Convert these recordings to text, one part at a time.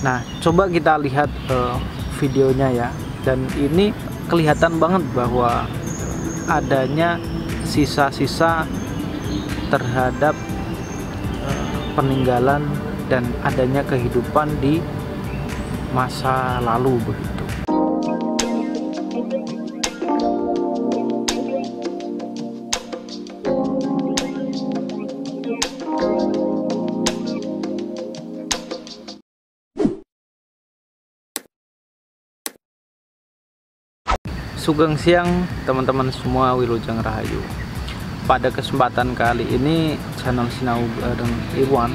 Nah, coba kita lihat videonya ya. Dan ini kelihatan banget bahwa adanya sisa-sisa terhadap peninggalan dan adanya kehidupan di masa lalu begitu. Sugeng siang teman-teman semua, Wilujeng Rahayu. Pada kesempatan kali ini channel Sinau bareng Irwan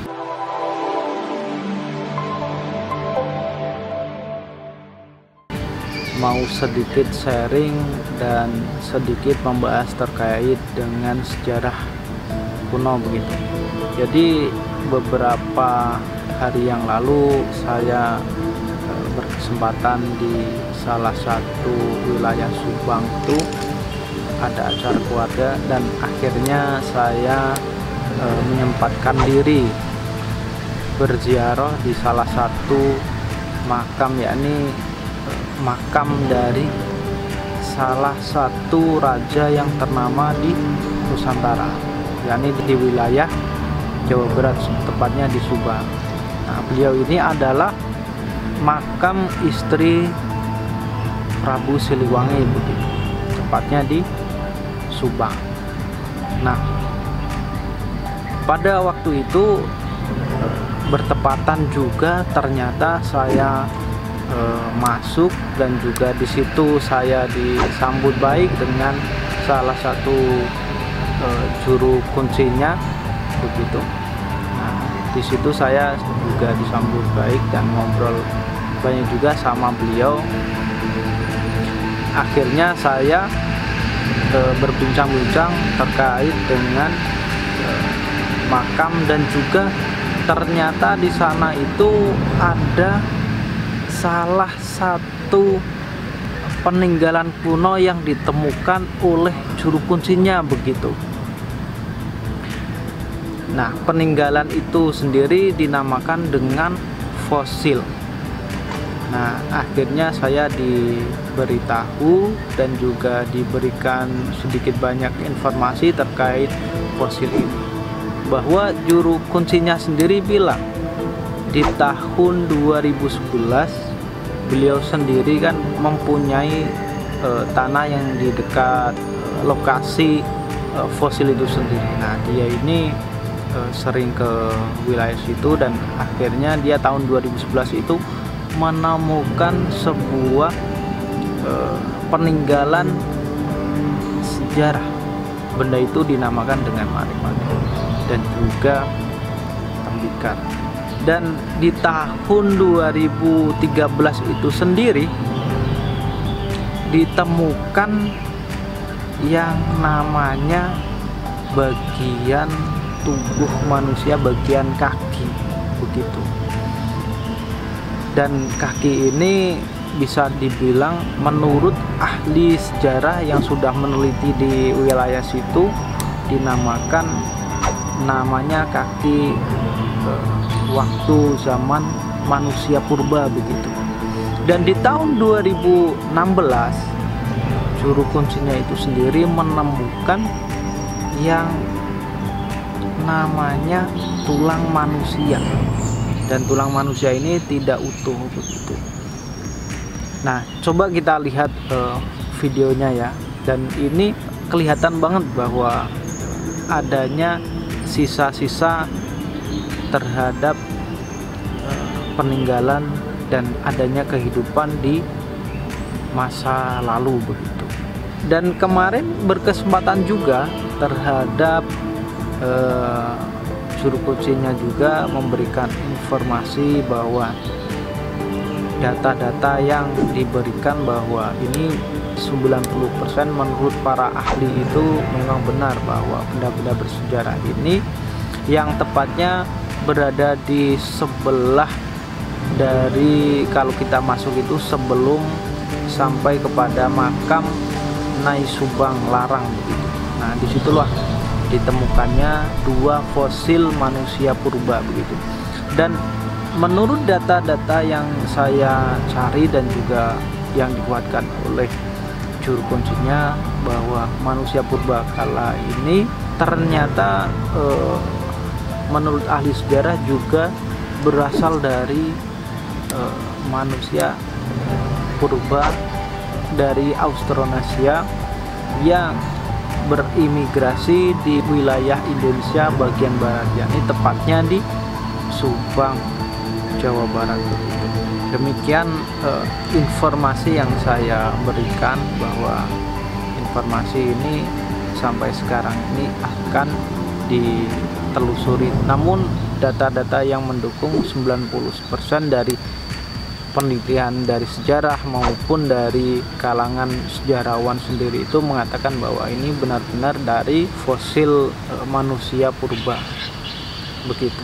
mau sedikit sharing dan sedikit membahas terkait dengan sejarah kuno begitu. Jadi beberapa hari yang lalu saya berkesempatan di salah satu wilayah Subang itu ada acara keluarga, dan akhirnya saya menyempatkan diri berziarah di salah satu makam, yakni makam dari salah satu raja yang ternama di Nusantara, yakni di wilayah Jawa Barat, tepatnya di Subang. Nah, beliau ini adalah makam istri Prabu Siliwangi begitu, tepatnya di Subang. Nah, pada waktu itu bertepatan juga ternyata saya masuk, dan juga di situ saya disambut baik dengan salah satu juru kuncinya begitu. Nah, di situ saya juga disambut baik dan ngobrol banyak juga sama beliau. Akhirnya saya berbincang-bincang terkait dengan makam, dan juga ternyata di sana itu ada salah satu peninggalan kuno yang ditemukan oleh juru kuncinya begitu. Nah, peninggalan itu sendiri dinamakan dengan fosil. Nah, akhirnya saya diberitahu dan juga diberikan sedikit banyak informasi terkait fosil ini, bahwa juru kuncinya sendiri bilang di tahun 2011 beliau sendiri kan mempunyai tanah yang di dekat lokasi fosil itu sendiri. Nah, dia ini sering ke wilayah situ, dan akhirnya dia tahun 2011 itu menemukan sebuah peninggalan sejarah. Benda itu dinamakan dengan manik-manik dan juga tembikar. Dan di tahun 2013 itu sendiri ditemukan yang namanya bagian tubuh manusia, bagian kaki begitu. Dan kaki ini bisa dibilang menurut ahli sejarah yang sudah meneliti di wilayah situ dinamakan namanya kaki waktu zaman manusia purba begitu. Dan di tahun 2016 juru kuncinya itu sendiri menemukan yang namanya tulang manusia, dan tulang manusia ini tidak utuh begitu. Nah, coba kita lihat videonya ya. Dan ini kelihatan banget bahwa adanya sisa-sisa terhadap peninggalan dan adanya kehidupan di masa lalu begitu. Dan kemarin berkesempatan juga terhadap juru kuncinya juga memberikan informasi bahwa data-data yang diberikan bahwa ini 90% menurut para ahli itu memang benar, bahwa benda-benda bersejarah ini yang tepatnya berada di sebelah dari, kalau kita masuk itu sebelum sampai kepada makam Nyai Subang Larang begitu. Nah, disitulah ditemukannya dua fosil manusia purba begitu. Dan menurut data-data yang saya cari dan juga yang dikuatkan oleh juru kuncinya, bahwa manusia purbakala ini ternyata menurut ahli sejarah juga berasal dari manusia purba dari Austronesia yang berimigrasi di wilayah Indonesia bagian barat, yakni tepatnya di Subang, Jawa Barat. Demikian informasi yang saya berikan, bahwa informasi ini sampai sekarang ini akan ditelusuri. Namun data-data yang mendukung 90% dari penelitian dari sejarah maupun dari kalangan sejarawan sendiri itu mengatakan bahwa ini benar-benar dari fosil manusia purba. Begitu.